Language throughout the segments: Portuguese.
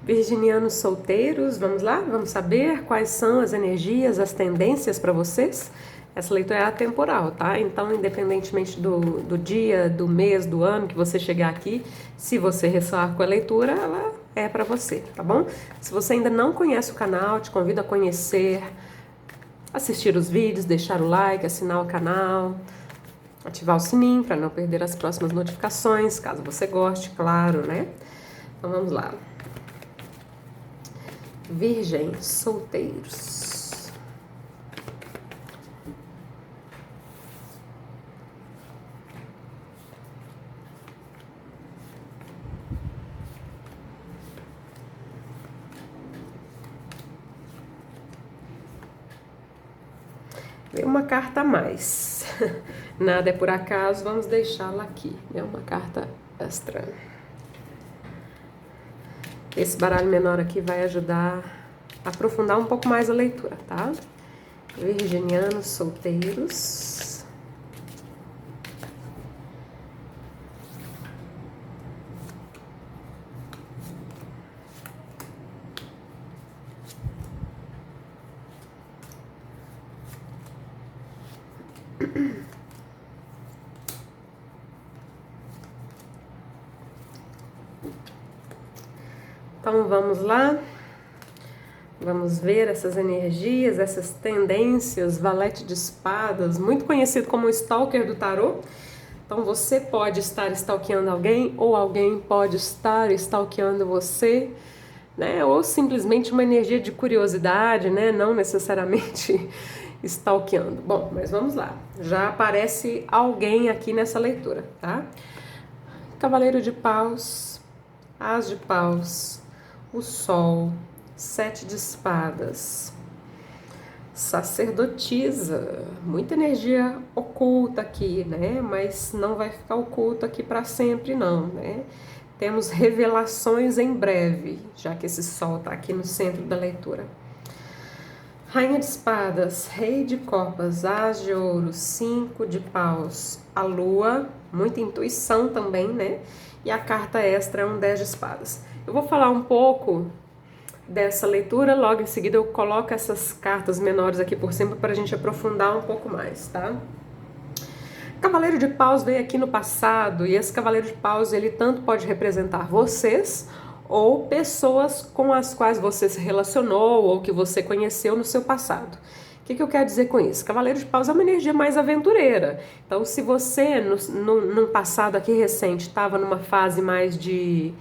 Virginianos solteiros, vamos lá? Vamos saber quais são as energias, as tendências para vocês? Essa leitura é atemporal, tá? Então, independentemente do dia, do mês, do ano que você chegar aqui, se você ressoar com a leitura, ela é para você, tá bom? Se você ainda não conhece o canal, te convido a conhecer, assistir os vídeos, deixar o like, assinar o canal, ativar o sininho para não perder as próximas notificações, caso você goste, claro, né? Então, vamos lá. Virgens solteiros. Veio uma carta a mais. Nada é por acaso, vamos deixá-la aqui. É uma carta extra. Esse baralho menor aqui vai ajudar a aprofundar um pouco mais a leitura, tá? Virginianos solteiros. Então vamos lá, vamos ver essas energias, essas tendências, valete de espadas, muito conhecido como o stalker do tarô. Então você pode estar stalkeando alguém ou alguém pode estar stalkeando você, né? Ou simplesmente uma energia de curiosidade, né? Não necessariamente stalkeando. Bom, mas vamos lá, já aparece alguém aqui nessa leitura, tá? Cavaleiro de paus, as de paus, o sol, 7 de espadas, sacerdotisa, muita energia oculta aqui, né? Mas não vai ficar oculto aqui para sempre, não, né? Temos revelações em breve, já que esse sol tá aqui no centro da leitura. Rainha de espadas, rei de copas, as de ouro, 5 de paus, a lua, muita intuição também, né? E a carta extra é um 10 de espadas. Eu vou falar um pouco dessa leitura, logo em seguida eu coloco essas cartas menores aqui por cima para a gente aprofundar um pouco mais, tá? Cavaleiro de paus veio aqui no passado e esse cavaleiro de paus, ele tanto pode representar vocês ou pessoas com as quais você se relacionou ou que você conheceu no seu passado. O que eu quero dizer com isso? Cavaleiro de paus é uma energia mais aventureira. Então, se você, num passado aqui recente, estava numa fase mais de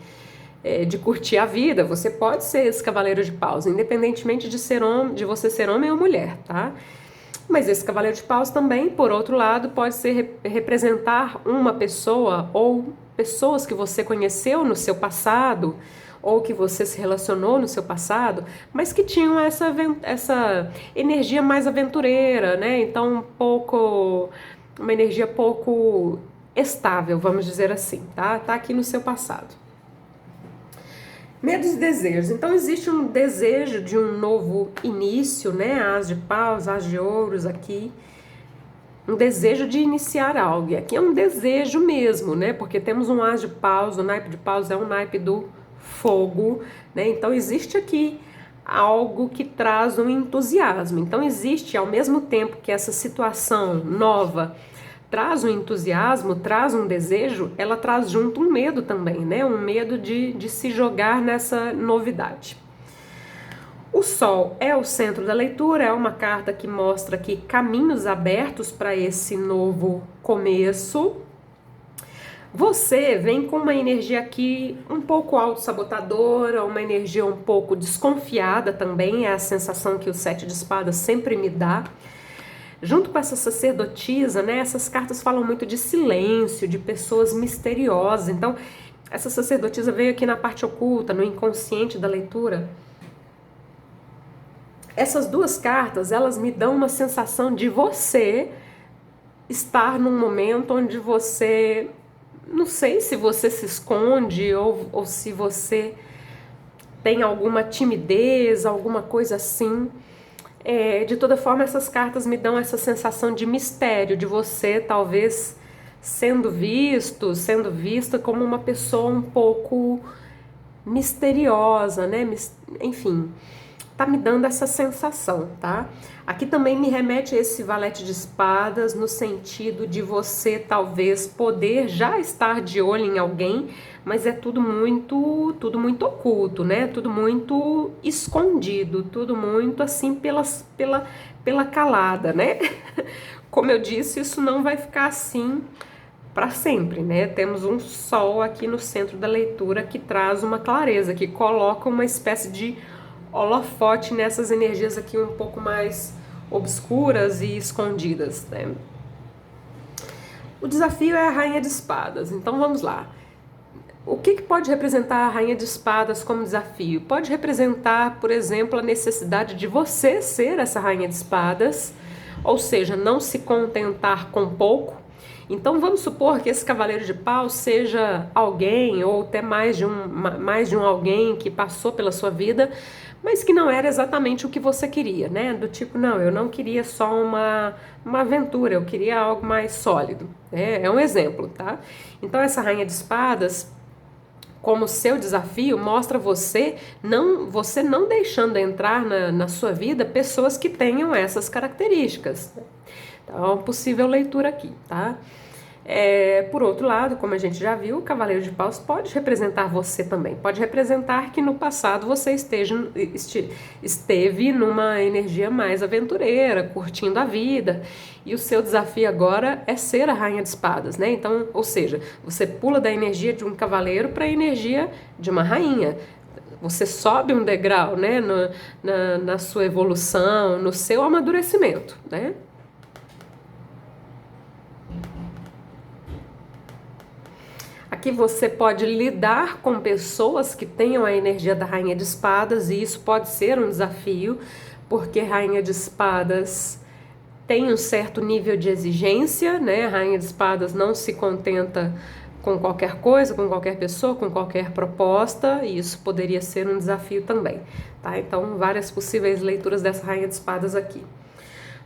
curtir a vida, você pode ser esse cavaleiro de paus, independentemente de ser homem, de você ser homem ou mulher, tá? Mas esse cavaleiro de paus também, por outro lado, pode ser representar uma pessoa ou pessoas que você conheceu no seu passado ou que você se relacionou no seu passado, mas que tinham essa energia mais aventureira, né? Então, uma energia pouco estável, vamos dizer assim, tá? Tá aqui no seu passado. Medos e desejos. Então existe um desejo de um novo início, né? As de paus, as de ouros aqui. Um desejo de iniciar algo. E aqui é um desejo mesmo, né? Porque temos um as de paus, o naipe de paus é um naipe do fogo, né? Então existe aqui algo que traz um entusiasmo. Então existe, ao mesmo tempo que essa situação nova traz um entusiasmo, traz um desejo, ela traz junto um medo também, né? Um medo de se jogar nessa novidade. O Sol é o centro da leitura, é uma carta que mostra aqui caminhos abertos para esse novo começo. Você vem com uma energia aqui um pouco autossabotadora, uma energia um pouco desconfiada também, é a sensação que o 7 de espadas sempre me dá. Junto com essa sacerdotisa, né, essas cartas falam muito de silêncio, de pessoas misteriosas. Então, essa sacerdotisa veio aqui na parte oculta, no inconsciente da leitura. Essas duas cartas, elas me dão uma sensação de você estar num momento onde você, não sei se você se esconde ou se você tem alguma timidez, alguma coisa assim. De toda forma, essas cartas me dão essa sensação de mistério, de você talvez sendo vista como uma pessoa um pouco misteriosa, né? Enfim, tá me dando essa sensação, tá? Aqui também me remete a esse valete de espadas no sentido de você talvez poder já estar de olho em alguém, mas é tudo muito oculto, né? Tudo muito escondido, tudo muito assim pela calada, né? Como eu disse, isso não vai ficar assim para sempre, né? Temos um sol aqui no centro da leitura que traz uma clareza, que coloca uma espécie de holofote nessas energias aqui um pouco mais obscuras e escondidas, né? O desafio é a Rainha de Espadas, então vamos lá. O que pode representar a Rainha de Espadas como desafio? Pode representar, por exemplo, a necessidade de você ser essa Rainha de Espadas, ou seja, não se contentar com pouco. Então vamos supor que esse Cavaleiro de Paus seja alguém, ou até mais de um alguém que passou pela sua vida, mas que não era exatamente o que você queria, né? Do tipo, não, eu não queria só uma aventura, eu queria algo mais sólido. É um exemplo, tá? Então essa Rainha de Espadas, como seu desafio, mostra você não deixando entrar na sua vida pessoas que tenham essas características. Então, é uma possível leitura aqui, tá? Por outro lado, como a gente já viu, o Cavaleiro de Paus pode representar você também. Pode representar que no passado você esteve numa energia mais aventureira, curtindo a vida. E o seu desafio agora é ser a Rainha de Espadas, né? Então, ou seja, você pula da energia de um cavaleiro para a energia de uma rainha. Você sobe um degrau, né? Na sua evolução, no seu amadurecimento, né? Aqui você pode lidar com pessoas que tenham a energia da Rainha de Espadas, e isso pode ser um desafio, porque Rainha de Espadas tem um certo nível de exigência, né? A Rainha de Espadas não se contenta com qualquer coisa, com qualquer pessoa, com qualquer proposta, e isso poderia ser um desafio também, tá? Então, várias possíveis leituras dessa Rainha de Espadas aqui.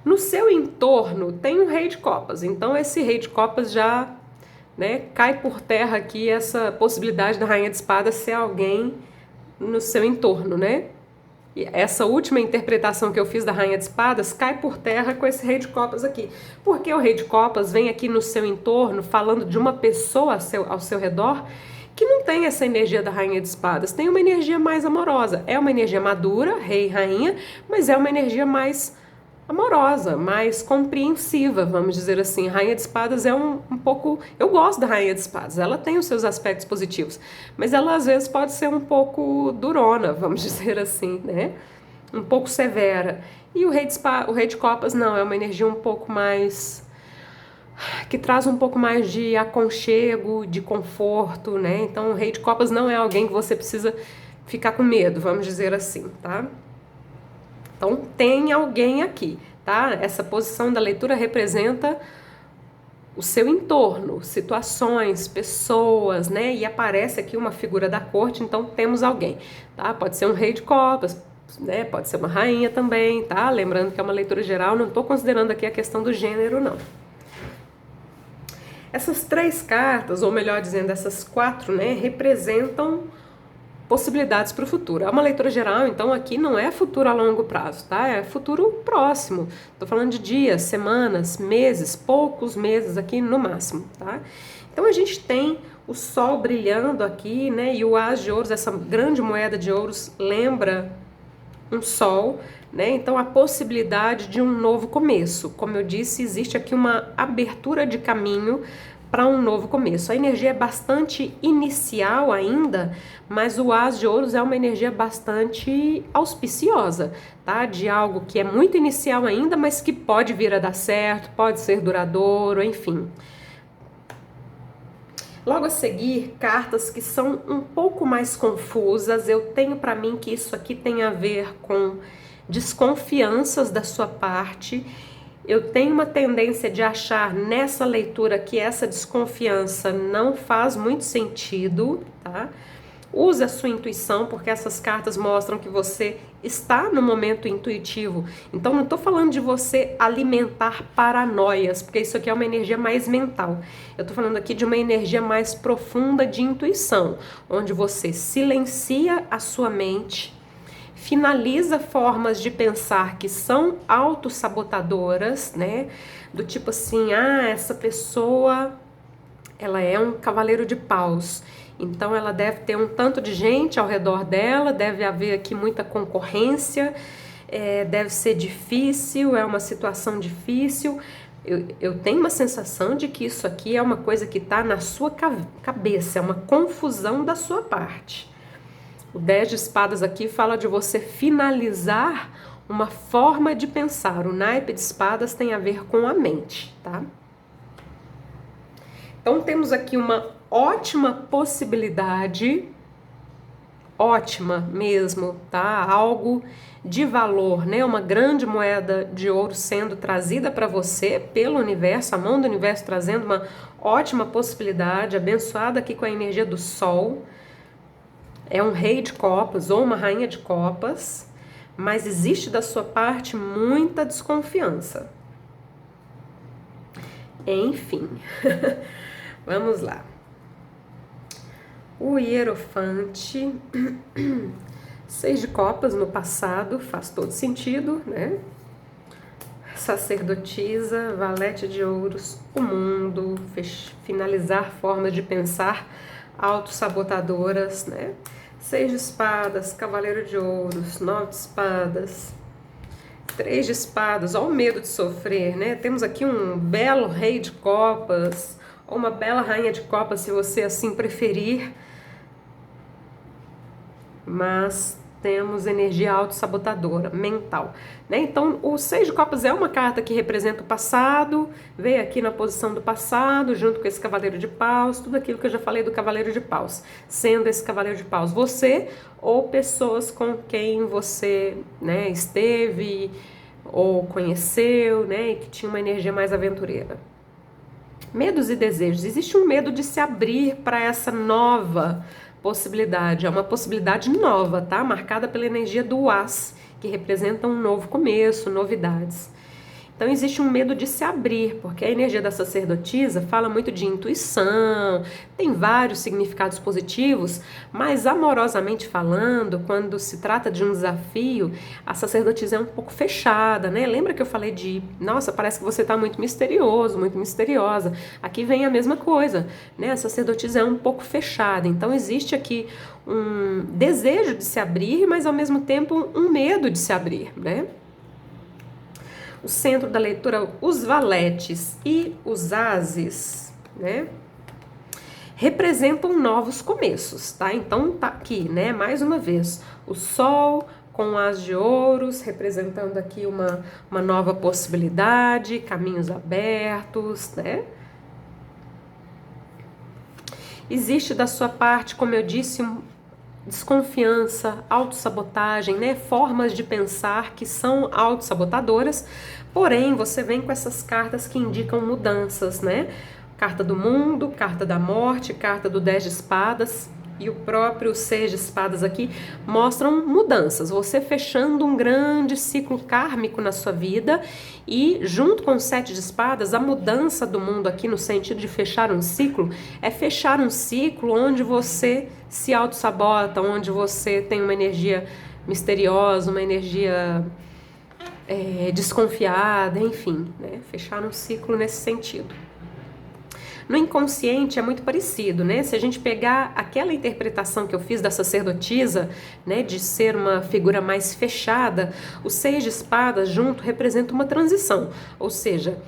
No seu entorno tem um Rei de Copas, então esse Rei de Copas já, né, cai por terra aqui essa possibilidade da Rainha de Espadas ser alguém no seu entorno, né? E essa última interpretação que eu fiz da Rainha de Espadas cai por terra com esse Rei de Copas aqui. Porque o Rei de Copas vem aqui no seu entorno falando de uma pessoa ao seu redor que não tem essa energia da Rainha de Espadas, tem uma energia mais amorosa. É uma energia madura, rei e rainha, mas é uma energia mais amorosa, mais compreensiva, vamos dizer assim. A Rainha de Espadas é um pouco... Eu gosto da Rainha de Espadas, ela tem os seus aspectos positivos, mas ela às vezes pode ser um pouco durona, vamos dizer assim, né? Um pouco severa. E o Rei de Copas não, é uma energia um pouco mais... que traz um pouco mais de aconchego, de conforto, né? Então o Rei de Copas não é alguém que você precisa ficar com medo, vamos dizer assim, tá? Então tem alguém aqui, tá? Essa posição da leitura representa o seu entorno, situações, pessoas, né? E aparece aqui uma figura da corte, então temos alguém, tá? Pode ser um Rei de Copas, né? Pode ser uma rainha também, tá? Lembrando que é uma leitura geral, não estou considerando aqui a questão do gênero, não. Essas 3 cartas, ou melhor dizendo, essas 4, né? Representam possibilidades para o futuro. É uma leitura geral, então aqui não é futuro a longo prazo, tá? É futuro próximo. Estou falando de dias, semanas, meses, poucos meses aqui no máximo, tá? Então a gente tem o sol brilhando aqui, né? E o as de ouros, essa grande moeda de ouros, lembra um sol, né? Então a possibilidade de um novo começo. Como eu disse, existe aqui uma abertura de caminho para um novo começo. A energia é bastante inicial ainda, mas o as de ouros é uma energia bastante auspiciosa, tá? De algo que é muito inicial ainda, mas que pode vir a dar certo, pode ser duradouro, enfim. Logo a seguir, cartas que são um pouco mais confusas. Eu tenho para mim que isso aqui tem a ver com desconfianças da sua parte. Eu tenho uma tendência de achar nessa leitura que essa desconfiança não faz muito sentido, tá? Use a sua intuição, porque essas cartas mostram que você está no momento intuitivo. Então não estou falando de você alimentar paranoias, porque isso aqui é uma energia mais mental. Eu estou falando aqui de uma energia mais profunda de intuição, onde você silencia a sua mente, finaliza formas de pensar que são autossabotadoras, né? Do tipo assim, essa pessoa, ela é um cavaleiro de paus, então ela deve ter um tanto de gente ao redor dela, deve haver aqui muita concorrência, deve ser difícil, é uma situação difícil. Eu tenho uma sensação de que isso aqui é uma coisa que está na sua cabeça, é uma confusão da sua parte. O 10 de espadas aqui fala de você finalizar uma forma de pensar. O naipe de espadas tem a ver com a mente, tá? Então temos aqui uma ótima possibilidade, ótima mesmo, tá? Algo de valor, né? Uma grande moeda de ouro sendo trazida para você pelo universo, a mão do universo trazendo uma ótima possibilidade, abençoada aqui com a energia do sol. É um rei de copas ou uma rainha de copas, mas existe da sua parte muita desconfiança. Enfim, vamos lá. O Hierofante, 6 de copas no passado, faz todo sentido, né? Sacerdotisa, valete de ouros, o mundo, finalizar formas de pensar autossabotadoras, né? 6 de espadas, cavaleiro de ouros, 9 de espadas, 3 de espadas, olha o medo de sofrer, né? Temos aqui um belo rei de copas, ou uma bela rainha de copas, se você assim preferir, mas temos energia autossabotadora, mental, né? Então, o 6 de copas é uma carta que representa o passado, veio aqui na posição do passado, junto com esse cavaleiro de paus, tudo aquilo que eu já falei do cavaleiro de paus, sendo esse cavaleiro de paus você ou pessoas com quem você, né, esteve ou conheceu, né, e que tinha uma energia mais aventureira. Medos e desejos. Existe um medo de se abrir para essa nova possibilidade, é uma possibilidade nova, tá? Marcada pela energia do As, que representa um novo começo, novidades. Então existe um medo de se abrir, porque a energia da sacerdotisa fala muito de intuição, tem vários significados positivos, mas amorosamente falando, quando se trata de um desafio, a sacerdotisa é um pouco fechada, né? Lembra que eu falei de, nossa, parece que você está muito misterioso, muito misteriosa. Aqui vem a mesma coisa, né? A sacerdotisa é um pouco fechada, então existe aqui um desejo de se abrir, mas ao mesmo tempo um medo de se abrir, né? O centro da leitura, os valetes e os ases, né, representam novos começos, tá? Então tá aqui, né, mais uma vez, o sol com as de ouros, representando aqui uma nova possibilidade, caminhos abertos, né? Existe da sua parte, como eu disse, desconfiança, autossabotagem, né? Formas de pensar que são autossabotadoras, porém você vem com essas cartas que indicam mudanças, né? Carta do mundo, carta da morte, carta do 10 de espadas e o próprio 6 de espadas aqui mostram mudanças, você fechando um grande ciclo kármico na sua vida e junto com o 7 de espadas, a mudança do mundo aqui no sentido de fechar um ciclo, é fechar um ciclo onde você se auto-sabota, onde você tem uma energia misteriosa, uma energia desconfiada, enfim, né? Fechar um ciclo nesse sentido. No inconsciente é muito parecido, né? Se a gente pegar aquela interpretação que eu fiz da sacerdotisa, né, de ser uma figura mais fechada, o 6 de espadas junto representa uma transição, ou seja,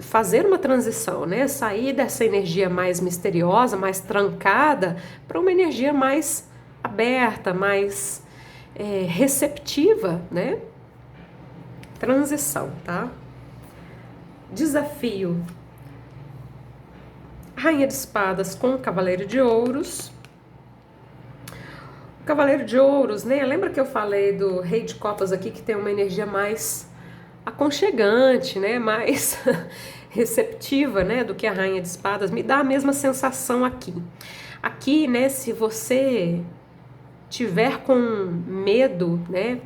fazer uma transição, né? Sair dessa energia mais misteriosa, mais trancada, para uma energia mais aberta, mais receptiva, né? Transição, tá? Desafio. Rainha de espadas com o cavaleiro de ouros. O cavaleiro de ouros, né? Lembra que eu falei do rei de copas aqui, que tem uma energia mais aconchegante, né? Mais receptiva, né? Do que a rainha de espadas. Me dá a mesma sensação aqui. Aqui, né? Se você tiver com medo, né?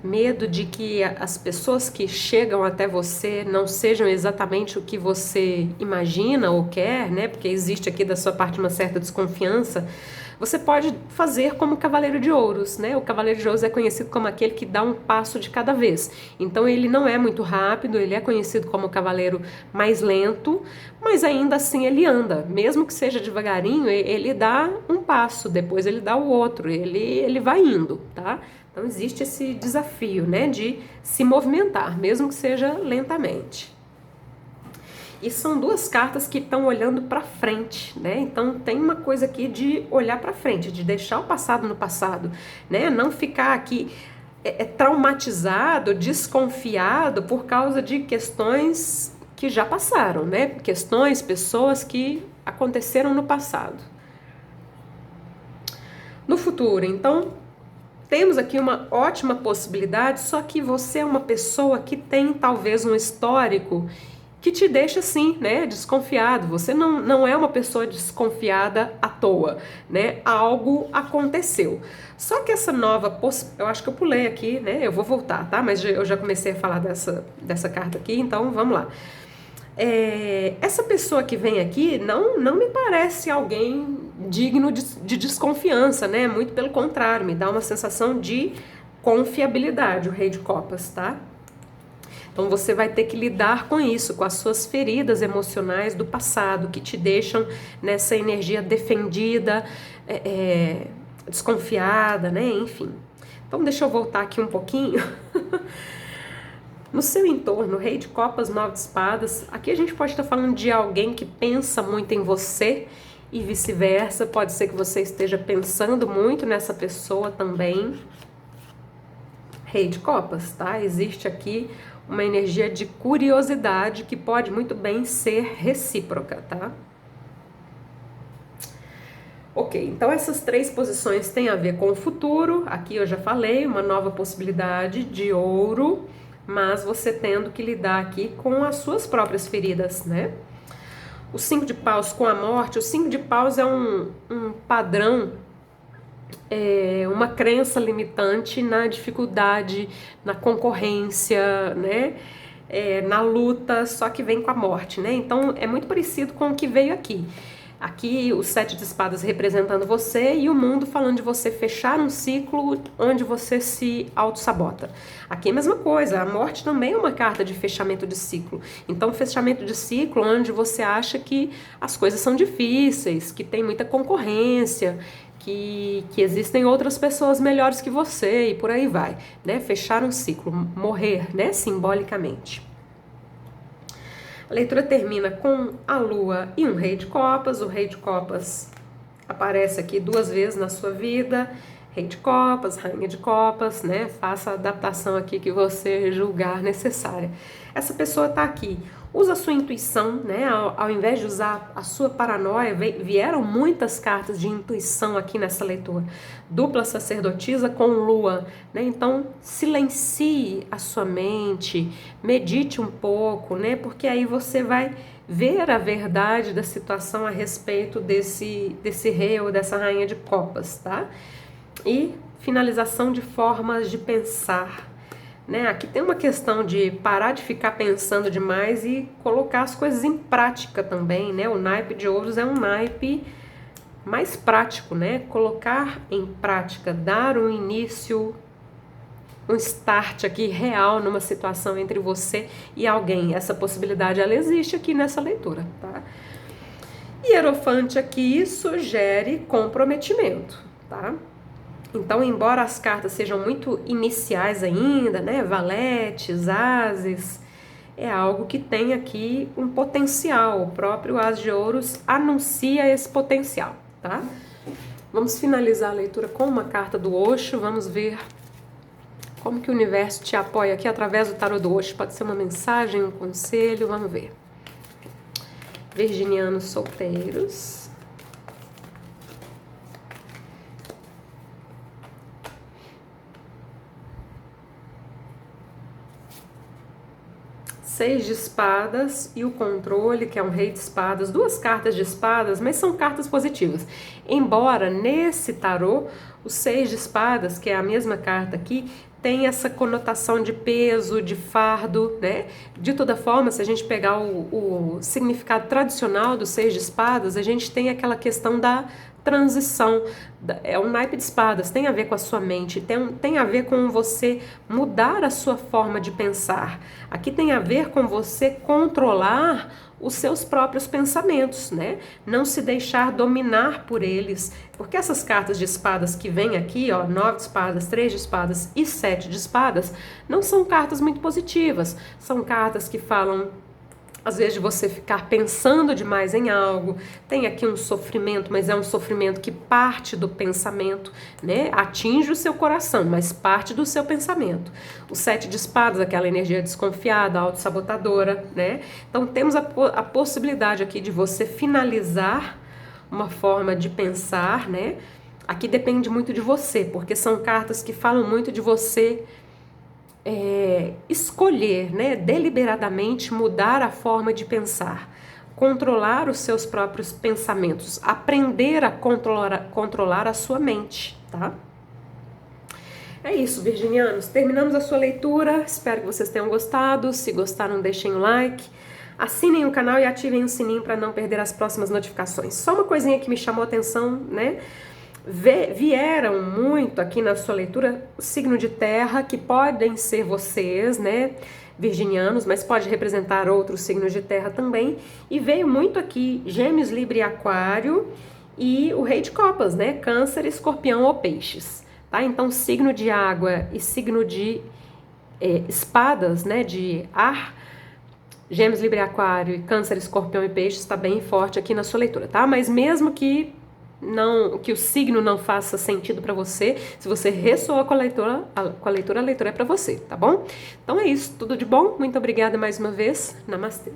Medo de que as pessoas que chegam até você não sejam exatamente o que você imagina ou quer, né? Porque existe aqui da sua parte uma certa desconfiança. Você pode fazer como o Cavaleiro de Ouros, né? O Cavaleiro de Ouros é conhecido como aquele que dá um passo de cada vez. Então ele não é muito rápido, ele é conhecido como o cavaleiro mais lento, mas ainda assim ele anda. Mesmo que seja devagarinho, ele dá um passo, depois ele dá o outro, ele vai indo, tá? Então existe esse desafio, né, de se movimentar, mesmo que seja lentamente. E são duas cartas que estão olhando para frente, né? Então tem uma coisa aqui de olhar para frente, de deixar o passado no passado, né? Não ficar aqui traumatizado, desconfiado por causa de questões que já passaram, né? Questões, pessoas que aconteceram no passado. No futuro, então, temos aqui uma ótima possibilidade, só que você é uma pessoa que tem talvez um histórico que te deixa assim, né, desconfiado. Você não é uma pessoa desconfiada à toa, né? Algo aconteceu. Só que essa nova eu acho que eu pulei aqui, né? Eu vou voltar, tá? Mas eu já comecei a falar dessa carta aqui, então vamos lá. Essa pessoa que vem aqui não me parece alguém digno de desconfiança, né? Muito pelo contrário, me dá uma sensação de confiabilidade, o Rei de Copas, tá? Então você vai ter que lidar com isso, com as suas feridas emocionais do passado, que te deixam nessa energia defendida, desconfiada, né? Enfim. Então deixa eu voltar aqui um pouquinho. No seu entorno, Rei de Copas, Nove de Espadas, aqui a gente pode estar falando de alguém que pensa muito em você e vice-versa. Pode ser que você esteja pensando muito nessa pessoa também. Rei de Copas, tá? Existe aqui uma energia de curiosidade que pode muito bem ser recíproca, tá? Ok, então essas três posições têm a ver com o futuro. Aqui eu já falei, uma nova possibilidade de ouro, mas você tendo que lidar aqui com as suas próprias feridas, né? O 5 de paus com a morte, o 5 de paus é um padrão, uma crença limitante na dificuldade, na concorrência, né? Na luta, só que vem com a morte, né? Então é muito parecido com o que veio aqui. Aqui o 7 de espadas representando você e o mundo falando de você fechar um ciclo onde você se auto-sabota. Aqui é a mesma coisa, a morte também é uma carta de fechamento de ciclo. Então fechamento de ciclo onde você acha que as coisas são difíceis, que tem muita concorrência, que existem outras pessoas melhores que você e por aí vai, né? Fechar um ciclo, morrer, né? Simbolicamente. A leitura termina com a lua e um rei de copas. O rei de copas aparece aqui duas vezes na sua vida. Rei de copas, rainha de copas, né? Faça a adaptação aqui que você julgar necessária. Essa pessoa tá aqui. Usa a sua intuição, né? Ao invés de usar a sua paranoia, vieram muitas cartas de intuição aqui nessa leitura. Dupla sacerdotisa com lua, né? Então, silencie a sua mente, medite um pouco, né? Porque aí você vai ver a verdade da situação a respeito desse rei ou dessa rainha de copas, tá? E finalização de formas de pensar, né? Aqui tem uma questão de parar de ficar pensando demais e colocar as coisas em prática também, né? O naipe de ouros é um naipe mais prático, né? Colocar em prática, dar um início, um start aqui real numa situação entre você e alguém. Essa possibilidade, ela existe aqui nessa leitura, tá? E Hierofante aqui sugere comprometimento, tá? Então, embora as cartas sejam muito iniciais ainda, né, valetes, ases, é algo que tem aqui um potencial. O próprio As de Ouros anuncia esse potencial, tá? Vamos finalizar a leitura com uma carta do Osho, vamos ver como que o universo te apoia aqui através do tarô do Osho. Pode ser uma mensagem, um conselho, vamos ver. Virginianos solteiros. Seis de espadas e o controle, que é um rei de espadas, duas cartas de espadas, mas são cartas positivas. Embora nesse tarô, o seis de espadas, que é a mesma carta aqui, tem essa conotação de peso, de fardo, né? De toda forma, se a gente pegar o significado tradicional do seis de espadas, a gente tem aquela questão da transição, é um naipe de espadas, tem a ver com a sua mente, tem a ver com você mudar a sua forma de pensar. Aqui tem a ver com você controlar os seus próprios pensamentos, né? Não se deixar dominar por eles, porque essas cartas de espadas que vem aqui, ó, 9 de espadas, 3 de espadas e 7 de espadas, não são cartas muito positivas, são cartas que falam às vezes de você ficar pensando demais em algo, tem aqui um sofrimento, mas é um sofrimento que parte do pensamento, né? Atinge o seu coração, mas parte do seu pensamento. O sete de espadas, aquela energia desconfiada, autossabotadora, né? Então temos a possibilidade aqui de você finalizar uma forma de pensar, né? Aqui depende muito de você, porque são cartas que falam muito de você escolher, né, deliberadamente mudar a forma de pensar, controlar os seus próprios pensamentos, aprender a controlar a sua mente, tá? É isso, virginianos. Terminamos a sua leitura. Espero que vocês tenham gostado. Se gostaram, deixem o like. Assinem o canal e ativem o sininho para não perder as próximas notificações. Só uma coisinha que me chamou a atenção, né? Vieram muito aqui na sua leitura o signo de terra, que podem ser vocês, né, virginianos, mas pode representar outros signos de terra também. E veio muito aqui Gêmeos, Libra e Aquário e o Rei de Copas, né, Câncer, Escorpião ou Peixes, tá? Então signo de água e signo de espadas, né, de ar, Gêmeos, Libra e Aquário, e Câncer, Escorpião e Peixes está bem forte aqui na sua leitura, tá? Mas mesmo que o signo não faça sentido para você, se você ressoa com a leitura, a leitura é para você, tá bom? Então é isso, tudo de bom, muito obrigada mais uma vez, namastê.